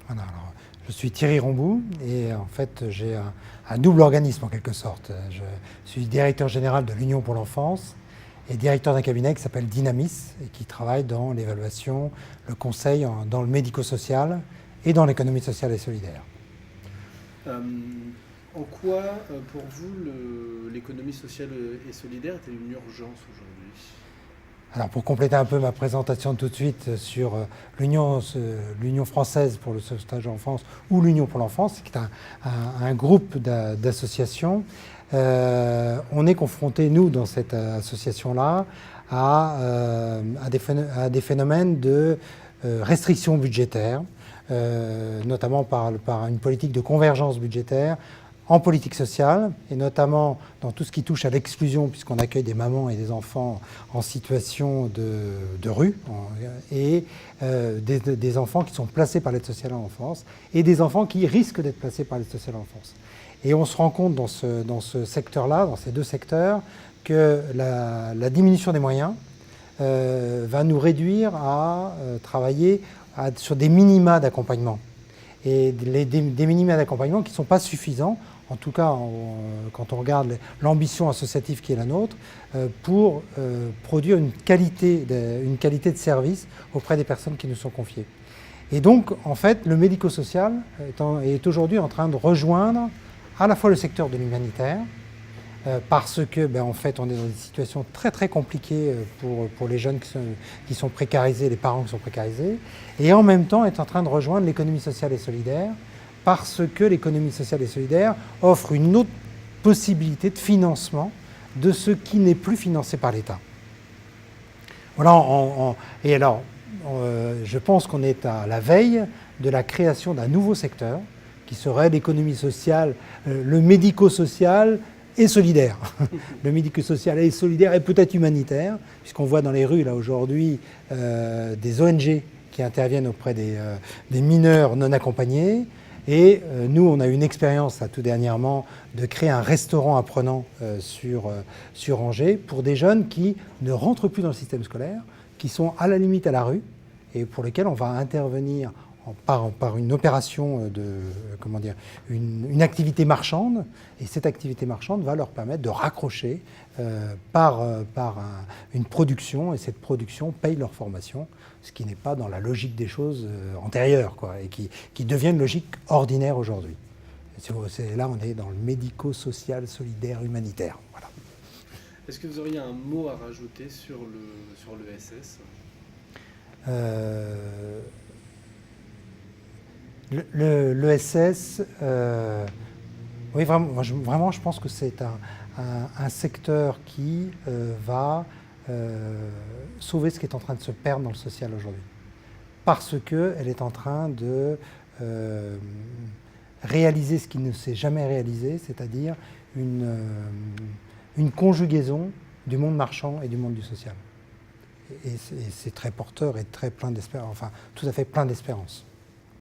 Voilà, alors, je suis Thierry Rombout et en fait j'ai un double organisme en quelque sorte. Je suis directeur général de l'Union pour l'enfance et directeur d'un cabinet qui s'appelle Dynamis et qui travaille dans l'évaluation, le conseil dans le médico-social et dans l'économie sociale et solidaire. En quoi, pour vous, l'économie sociale et solidaire est-elle une urgence aujourd'hui? Alors pour compléter un peu ma présentation tout de suite sur l'Union française pour le sauvetage de l'enfance ou l'Union pour l'enfance, qui est un groupe d'associations, on est confronté, nous, dans cette association-là, à des phénomènes de restrictions budgétaires, notamment par une politique de convergence budgétaire en politique sociale, et notamment dans tout ce qui touche à l'exclusion, puisqu'on accueille des mamans et des enfants en situation de rue, et des enfants qui sont placés par l'aide sociale à l'enfance, et des enfants qui risquent d'être placés par l'aide sociale à l'enfance. Et on se rend compte dans ce secteur-là, dans ces deux secteurs, que la diminution des moyens va nous réduire à travailler sur des minima d'accompagnement. Et des minima d'accompagnement qui ne sont pas suffisants, en tout cas quand on regarde l'ambition associative qui est la nôtre, pour produire une qualité de service auprès des personnes qui nous sont confiées. Et donc, en fait, le médico-social est aujourd'hui en train de rejoindre à la fois le secteur de l'humanitaire, parce que, en fait, on est dans des situations très très compliquées pour les jeunes qui sont précarisés, les parents qui sont précarisés, et en même temps est en train de rejoindre l'économie sociale et solidaire, parce que l'économie sociale et solidaire offre une autre possibilité de financement de ce qui n'est plus financé par l'État. Voilà, et alors, je pense qu'on est à la veille de la création d'un nouveau secteur, qui serait l'économie sociale, le médico-social, et solidaire. Le médico-social est solidaire et peut-être humanitaire, puisqu'on voit dans les rues là aujourd'hui des ONG qui interviennent auprès des mineurs non accompagnés. Et nous, on a eu une expérience tout dernièrement de créer un restaurant apprenant sur Angers pour des jeunes qui ne rentrent plus dans le système scolaire, qui sont à la limite à la rue et pour lesquels on va intervenir par une opération une activité marchande, et cette activité marchande va leur permettre de raccrocher par une production, et cette production paye leur formation, ce qui n'est pas dans la logique des choses antérieures, et qui devient une logique ordinaire aujourd'hui. Là, on est dans le médico-social, solidaire, humanitaire. Voilà. Est-ce que vous auriez un mot à rajouter sur l'ESS? L'ESS, oui, vraiment, je pense que c'est un secteur qui va sauver ce qui est en train de se perdre dans le social aujourd'hui. Parce qu'elle est en train de réaliser ce qui ne s'est jamais réalisé, c'est-à-dire une conjugaison du monde marchand et du monde du social. Et c'est très porteur et très plein d'espérance, enfin tout à fait plein d'espérance.